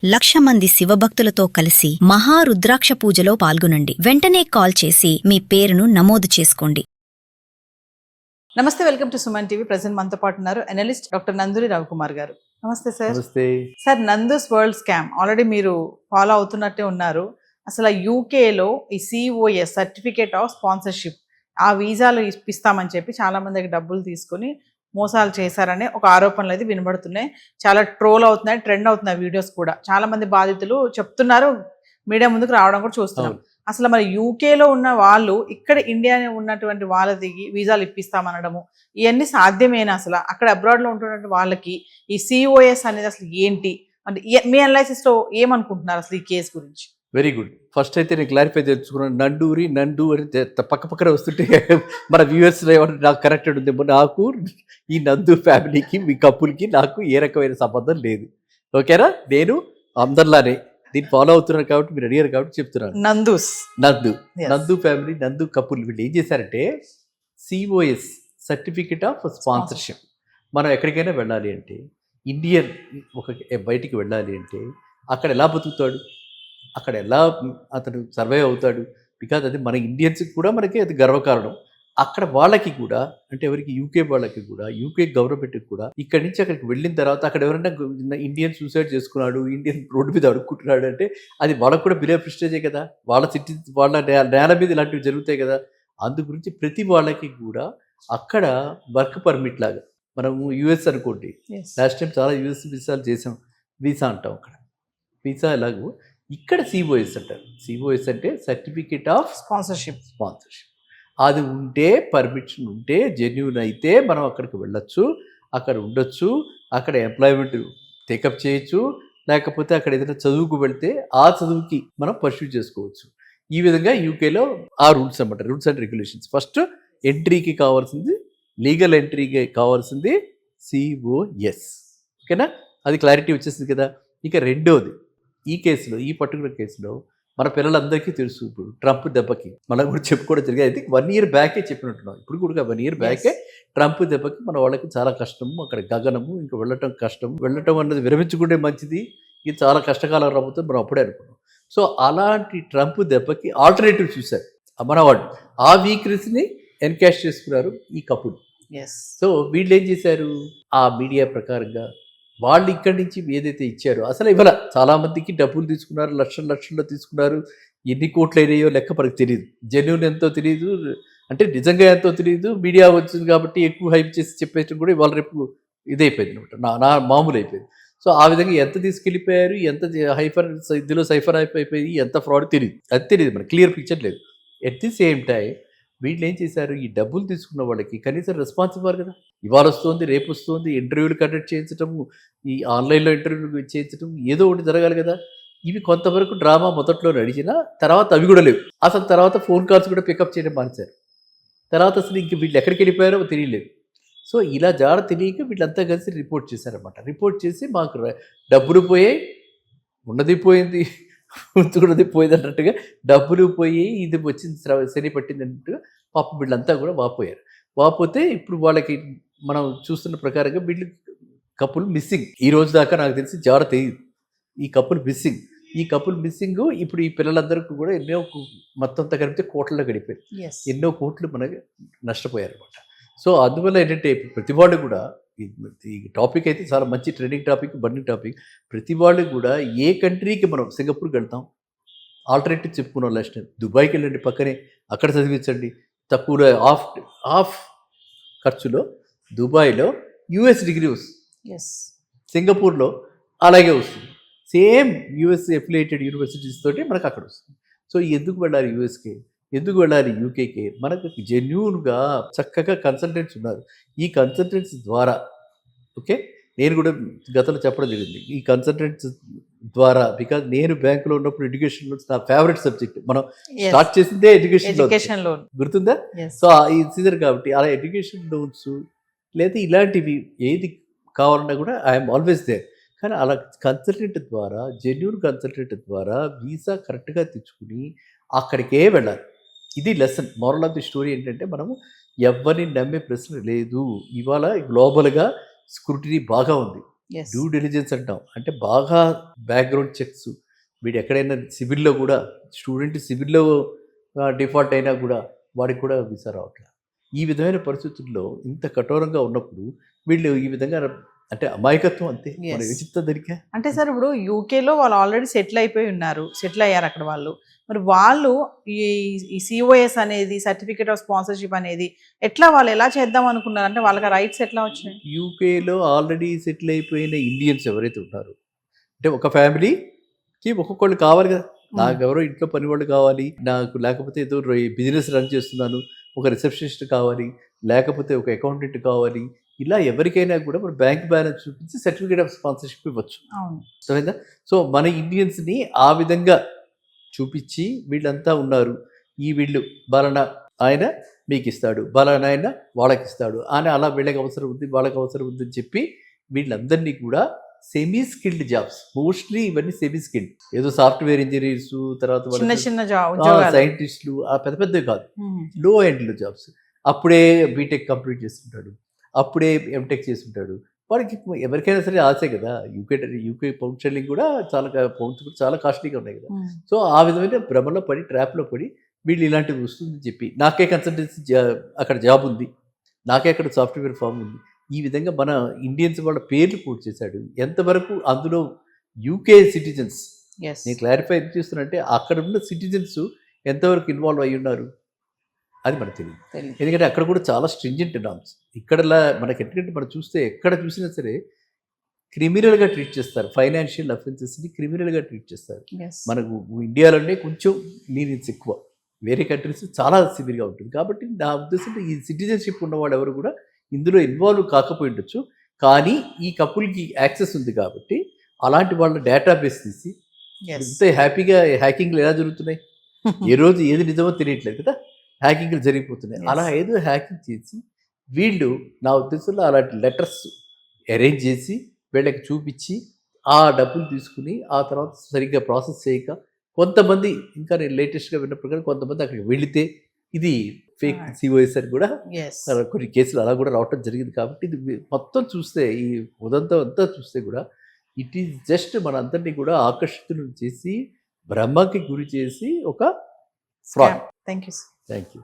1,00,000 మంది శివభక్తులతో కలిసి మహారుద్రాక్ష పూజలో పాల్గొనండి. వెంటనే కాల్ చేసి మీ పేరును నమోదు చేసుకోండి. నమస్తే, welcome to Suman TV. Present మనతో పాటు ఉన్నారు అనలిస్ట్ డాక్టర్ నందూరి రవికుమార్ గారు. నమస్తే సార్. నమస్తే sir, Nandu's world scam already మీరు ఫాలో అవుతున్నట్టే ఉన్నారు. అసలు యూకేలో ఈ సిఓఎస్ సర్టిఫికేట్ ఆఫ్ స్పాన్సర్షిప్ ఆ వీసాలు ఇప్పిస్తామని చెప్పి చాలా మంది దగ్గర డబ్బులు తీసుకుని మోసాలు చేశారనే ఒక ఆరోపణలు అయితే వినబడుతున్నాయి. చాలా ట్రోల్ అవుతున్నాయి, ట్రెండ్ అవుతున్నాయి వీడియోస్ కూడా. చాలా మంది బాధితులు చెప్తున్నారు, మీడియా ముందుకు రావడం కూడా చూస్తున్నాం. అసలు మరి యూకేలో ఉన్న వాళ్ళు ఇక్కడ ఇండియా ఉన్నటువంటి వాళ్ళ దిగి వీసాలు ఇప్పిస్తామనడము ఇవన్నీ సాధ్యమేనా? అసలు అక్కడ అబ్రాడ్లో ఉంటున్నటువంటి వాళ్ళకి ఈ సిఓఎస్ అనేది అసలు ఏంటి అంటే మీ అనాలిసిస్లో ఏమనుకుంటున్నారు అసలు ఈ కేసు గురించి? Very good. ఫస్ట్ అయితే నేను క్లారిఫై చేసుకున్నాను. నండు అని పక్క పక్కన వస్తుంటే మన వ్యూవర్స్ నాకు కరెక్టెడ్ ఉంది. నాకు ఈ నందు ఫ్యామిలీకి మీ కప్పులకి నాకు ఏ రకమైన సంబంధం లేదు. ఓకేనా? నేను అందరిలానే దీన్ని ఫాలో అవుతున్నాను కాబట్టి మీరు అడిగారు కాబట్టి చెప్తున్నాను. నందు ఫ్యామిలీ, నందు కపుల్ వీళ్ళు ఏం చేశారంటే సిఓఎస్ సర్టిఫికెట్ ఆఫ్ స్పాన్సర్షిప్. మనం ఎక్కడికైనా వెళ్ళాలి అంటే, ఇండియన్ బయటికి వెళ్ళాలి అంటే అక్కడ ఎలా బతుకుతాడు, అక్కడ ఎలా అతను సర్వైవ్ అవుతాడు? బికాజ్ అది మన ఇండియన్స్కి కూడా మనకి అది గర్వకారణం. అక్కడ వాళ్ళకి కూడా అంటే ఎవరికి, యూకే వాళ్ళకి కూడా, యూకే గవర్నమెంట్కి కూడా ఇక్కడి నుంచి అక్కడికి వెళ్ళిన తర్వాత అక్కడ ఎవరైనా ఇండియన్ సూసైడ్ చేసుకున్నాడు, ఇండియన్ రోడ్డు మీద అడుక్కుంటున్నాడు అంటే అది వాళ్ళకు కూడా బిలో ప్రిస్టేజే కదా. వాళ్ళ సిటీ, వాళ్ళ నేల మీద ఇలాంటివి జరుగుతాయి కదా. అందు గురించి ప్రతి వాళ్ళకి కూడా అక్కడ వర్క్ పర్మిట్ లాగా, మనము యూఎస్ అనుకోండి, లాస్ట్ టైం చాలా యూఎస్ వీసాలు చేసాం, వీసా అంటాం అక్కడ, వీసా ఎలాగో ఇక్కడ సిఓఎస్ అంటారు. సిఓఎస్ అంటే సర్టిఫికేట్ ఆఫ్ స్పాన్సర్షిప్. అది ఉంటే, పర్మిషన్ ఉంటే, జెన్యూన్ అయితే మనం అక్కడికి వెళ్ళొచ్చు, అక్కడ ఉండొచ్చు, అక్కడ ఎంప్లాయ్మెంట్ టేకప్ చేయొచ్చు, లేకపోతే అక్కడ ఏదైనా చదువుకు వెళ్తే ఆ చదువుకి మనం పర్స్యూ చేసుకోవచ్చు. ఈ విధంగా యూకేలో ఆ రూల్స్ అన్నమాట, రూల్స్ అండ్ రెగ్యులేషన్స్. ఫస్ట్ ఎంట్రీకి కావాల్సింది, లీగల్ ఎంట్రీకి కావాల్సింది సిఓఎస్. ఓకేనా? అది క్లారిటీ వచ్చేసింది కదా. ఇక రెండోది, ఈ కేసులో, ఈ పర్టికులర్ కేసులో మన పిల్లలందరికీ తెలుసు, ఇప్పుడు ట్రంప్ దెబ్బకి మనం కూడా చెప్పుకోవడం జరిగింది. అయితే 1 year బ్యాకే చెప్పినట్టున్నాం. ఇప్పుడు కూడా 1 year బ్యాకే ట్రంప్ దెబ్బకి మన వాళ్ళకి చాలా కష్టము, అక్కడ గగనము, ఇంకా వెళ్ళటం కష్టం. వెళ్ళటం అన్నది విరమించుకుంటే మంచిది, ఇది చాలా కష్టకాలం రాబోతుంది మనం అప్పుడే అనుకున్నాం. సో అలాంటి ట్రంప్ దెబ్బకి ఆల్టర్నేటివ్ చూశారు మన వాళ్ళు. ఆ వీక్నెస్ని ఎన్కాష్ చేసుకున్నారు ఈ కపుల్. సో వీళ్ళు ఏం చేశారు, ఆ మీడియా ప్రకారంగా వాళ్ళు ఇక్కడి నుంచి ఏదైతే ఇచ్చారో, అసలు ఇవాళ చాలామందికి డబ్బులు తీసుకున్నారు, లక్షల్లో తీసుకున్నారు. ఎన్ని కోట్లు అయినాయో లెక్క మనకు తెలియదు, జెన్యూన్ ఎంతో తెలియదు, అంటే నిజంగా ఎంతో తెలియదు. మీడియా వచ్చింది కాబట్టి ఎక్కువ హైప్ చేసి చెప్పేయడం కూడా ఇవాళ రేపు ఇదైపోయింది అనమాట, నా మామూలు అయిపోయింది. సో ఆ విధంగా ఎంత తీసుకెళ్ళిపోయారు, ఎంత ఇందులో సైఫర్ అయిపోయి ఎంత ఫ్రాడ్ తెలియదు, అది తెలియదు, మనకు క్లియర్ పిక్చర్ లేదు. ఎట్ ది సేమ్ టైం వీళ్ళు ఏం చేశారు, ఈ డబ్బులు తీసుకున్న వాళ్ళకి కనీసం రెస్పాన్స్ ఇవ్వాలి కదా. ఇవాళ వస్తుంది, రేపు వస్తుంది, ఇంటర్వ్యూలు కండక్ట్ చేయించటము, ఈ ఆన్లైన్లో ఇంటర్వ్యూలు చేయించడం, ఏదో ఒకటి జరగాలి కదా. ఇవి కొంతవరకు డ్రామా మొదట్లో నడిచినా తర్వాత అవి కూడా లేవు. అసలు తర్వాత ఫోన్ కాల్స్ కూడా పికప్ చేయడం మానేశారు. తర్వాత అసలు ఇంక వీళ్ళు ఎక్కడికి వెళ్ళిపోయారో తెలియలేదు. సో ఇలా జాడ తెలియక వీళ్ళంతా కలిసి రిపోర్ట్ చేశారన్నమాట. రిపోర్ట్ చేసి మాకు డబ్బులు పోయాయి, ఉన్నది పోయింది, ఉంచుకున్నది పోయింది అన్నట్టుగా, డబ్బులు పోయి ఇది వచ్చింది శని పట్టింది అన్నట్టుగా పాపం వీళ్ళంతా కూడా వాపోయారు. వాపోతే ఇప్పుడు వాళ్ళకి మనం చూస్తున్న ప్రకారంగా వీళ్ళు కపుల్ మిస్సింగ్. ఈ రోజు దాకా నాకు తెలిసి జాడ తెలియదు, ఈ కపుల్ మిస్సింగ్. ఈ కపుల్ మిస్సింగ్ ఇప్పుడు ఈ పిల్లలందరికీ కూడా ఎన్నో మొత్తం అంతా కలిపితే కోట్లలో గడిపారు, ఎన్నో కోట్లు మనకి నష్టపోయారు అనమాట. సో అందువల్ల ఏంటంటే ప్రతి వాళ్ళు కూడా, ఈ టాపిక్ అయితే చాలా మంచి ట్రెండింగ్ టాపిక్, బర్నింగ్ టాపిక్. ప్రతి వాళ్ళు కూడా ఏ కంట్రీకి, మనం సింగపూర్కి వెళ్తాం, ఆల్టర్నేటివ్ చెప్పుకున్నాం లాస్ట్ టైం, దుబాయ్కి వెళ్ళండి, పక్కనే అక్కడ చదివించండి, తక్కువలో ఆఫ్ ఖర్చులో దుబాయ్లో యూఎస్ డిగ్రీ వస్తుంది, సింగపూర్లో అలాగే వస్తుంది, సేమ్ యూఎస్ ఎఫిలియేటెడ్ యూనివర్సిటీస్ తోటి మనకు అక్కడ వస్తుంది. సో ఎందుకు వెళ్ళాలి యూఎస్కి, ఎందుకు వెళ్ళాలి యూకేకి? మనకు జెన్యూన్గా చక్కగా కన్సల్టెంట్స్ ఉన్నారు. ఈ కన్సల్టెంట్స్ ద్వారా, ఓకే, నేను కూడా గతంలో చెప్పడం జరిగింది, ఈ కన్సల్టెంట్స్ ద్వారా, బికాజ్ నేను బ్యాంకులో ఉన్నప్పుడు ఎడ్యుకేషన్ లోన్స్ నా ఫేవరెట్ సబ్జెక్ట్. మనం స్టార్ట్ చేసిందే ఎడ్యుకేషన్ లోన్, గుర్తుందా? సో ఈ సీజన్ కాబట్టి అలా ఎడ్యుకేషన్ లోన్స్ లేదా ఇలాంటివి ఏది కావాలన్నా కూడా ఐఎమ్ ఆల్వేస్ దేర్. కానీ అలా కన్సల్టెంట్ ద్వారా, జెన్యూన్ కన్సల్టెంట్ ద్వారా వీసా కరెక్ట్గా తెచ్చుకుని అక్కడికే వెళ్ళాలి. ఇది lesson, moral of the story ఏంటంటే, మనము ఎవరిని నమ్మే ప్రశ్న లేదు. ఇవాళ గ్లోబల్గా స్క్రూటినీ బాగా ఉంది. Yes. డ్యూ డెలిజెన్స్ అంటాం. అంటే బాగా బ్యాక్గ్రౌండ్ చెక్స్, వీడు ఎక్కడైనా సివిల్లో కూడా స్టూడెంట్ సివిల్లో డిఫాల్ట్ అయినా కూడా వాడికి కూడా వీసా రావట్లేదు. ఈ విధమైన పరిస్థితుల్లో ఇంత కఠోరంగా ఉన్నప్పుడు వీళ్ళు ఈ విధంగా అంటే అమాయకత్వం అంతే. Yes. మనం ఏం చెప్తా దానికి? అంటే సార్ ఇప్పుడు యూకేలో వాళ్ళు ఆల్రెడీ సెటిల్ అయిపోయి ఉన్నారు, సెటిల్ అయ్యారు అక్కడ వాళ్ళు. మరి వాళ్ళు ఈ సిఓఎస్ అనేది, సర్టిఫికేట్ ఆఫ్ స్పాన్సర్షిప్ అనేది ఎట్లా వాళ్ళు ఎలా చేద్దాం అనుకున్నారు? అంటే వాళ్ళకి రైట్స్ ఎట్లా వచ్చినాయి? యూకేలో ఆల్రెడీ సెటిల్ అయిపోయిన ఇండియన్స్ ఎవరైతే ఉన్నారో, అంటే ఒక ఫ్యామిలీకి ఒక్కొక్కళ్ళు కావాలి కదా. నాకు ఎవరో ఇంట్లో పని వాళ్ళు కావాలి, నాకు లేకపోతే ఏదో బిజినెస్ రన్ చేస్తున్నాను, ఒక రిసెప్షనిస్ట్ కావాలి, లేకపోతే ఒక అకౌంటెంట్ కావాలి, ఇలా ఎవరికైనా కూడా మన బ్యాంక్ బ్యాలెన్స్ చూపించి సర్టిఫికేట్ ఆఫ్ స్పాన్సర్షిప్ ఇవ్వచ్చు. అవును. అర్థమైందా? సో మన ఇండియన్స్ని ఆ విధంగా చూపించి వీళ్ళంతా ఉన్నారు, ఈ వీళ్ళు బలానా ఆయన మీకు ఇస్తాడు, బలానా ఆయన వాళ్ళకి ఇస్తాడు అని, అలా వీళ్ళకి అవసరం ఉంది వాళ్ళకి అవసరం ఉంది అని చెప్పి వీళ్ళందరినీ కూడా సెమీ స్కిల్డ్ జాబ్స్, మోస్ట్లీ ఇవన్నీ సెమీ స్కిల్డ్, ఏదో సాఫ్ట్వేర్ ఇంజనీర్స్, తర్వాత చిన్న చిన్న ఉద్యోగాలు. సైంటిస్టులు, ఆ పెద్ద పెద్దవి కాదు, లో ఎండ్లో జాబ్స్. అప్పుడే బీటెక్ కంప్లీట్ చేస్తుంటాడు, అప్పుడే ఎంటెక్ చేస్తుంటాడు. వాడికి ఎవరికైనా సరే ఆశే కదా. యూకే పౌండ్ స్టెర్లింగ్ కూడా పౌండ్స్ కూడా చాలా కాస్ట్లీగా ఉన్నాయి కదా. సో ఆ విధమైన భ్రమలో పడి, ట్రాప్లో పడి వీళ్ళు ఇలాంటివి వస్తుందని చెప్పి, నాకే కన్సల్టెన్సీ అక్కడ జాబ్ ఉంది, నాకే అక్కడ సాఫ్ట్వేర్ ఫామ్ ఉంది, ఈ విధంగా మన ఇండియన్స్ వాళ్ళ పేర్లు కోట్ చేశాడు. ఎంతవరకు అందులో యూకే సిటిజన్స్, Yes. నేను క్లారిఫై ఎందుకు చేస్తున్నా అంటే అక్కడ ఉన్న సిటిజన్స్ ఎంతవరకు ఇన్వాల్వ్ అయ్యి ఉన్నారు అది మనకు తెలియదు. తెలియదు. ఎందుకంటే అక్కడ కూడా చాలా స్ట్రింజెంట్ నామ్స్. ఇక్కడలా మనకి ఎందుకంటే మనం చూస్తే ఎక్కడ చూసినా సరే క్రిమినల్గా ట్రీట్ చేస్తారు, ఫైనాన్షియల్ అఫెన్సెస్ని క్రిమినల్గా ట్రీట్ చేస్తారు. Yes. మనకు ఇండియాలోనే కొంచెం లీనియన్స్ ఎక్కువ, వేరే కంట్రీస్ చాలా సివియర్గా ఉంటుంది. కాబట్టి నా ఉద్దేశంలో ఈ సిటిజన్షిప్ ఉన్నవాడు ఎవరు కూడా ఇందులో ఇన్వాల్వ్ కాకపోయి ఉండొచ్చు, కానీ ఈ కపుల్కి యాక్సెస్ ఉంది కాబట్టి అలాంటి వాళ్ళ డేటాబేస్ తీసి Yes. ఇంత హ్యాపీగా హ్యాకింగ్లు ఎలా జరుగుతున్నాయి, ఏ రోజు ఏది నిజమో తెలియట్లేదు కదా, హ్యాకింగ్లు జరిగిపోతున్నాయి. Yes. అలా ఏదో హ్యాకింగ్ చేసి వీళ్ళు నా ఉద్దేశంలో అలాంటి లెటర్స్ అరేంజ్ చేసి వీళ్ళకి చూపించి ఆ డబ్బులు తీసుకుని ఆ తర్వాత సరిగ్గా ప్రాసెస్ చేయక, కొంతమంది ఇంకా నేను లేటెస్ట్గా విన్న ప్రకారం కొంతమంది అక్కడికి వెళితే ఇది ఫేక్ Right. సిఓఎస్ అని కూడా Yes. కొన్ని కేసులు అలా కూడా రావటం జరిగింది. కాబట్టి ఇది మొత్తం చూస్తే, ఈ ఉదంతం అంతా చూస్తే కూడా ఇట్ ఈజ్ జస్ట్ మనందరినీ కూడా ఆకర్షితులను చేసి, భ్రమకి గురి చేసి ఒక fraud. Thank you, sir. Thank you.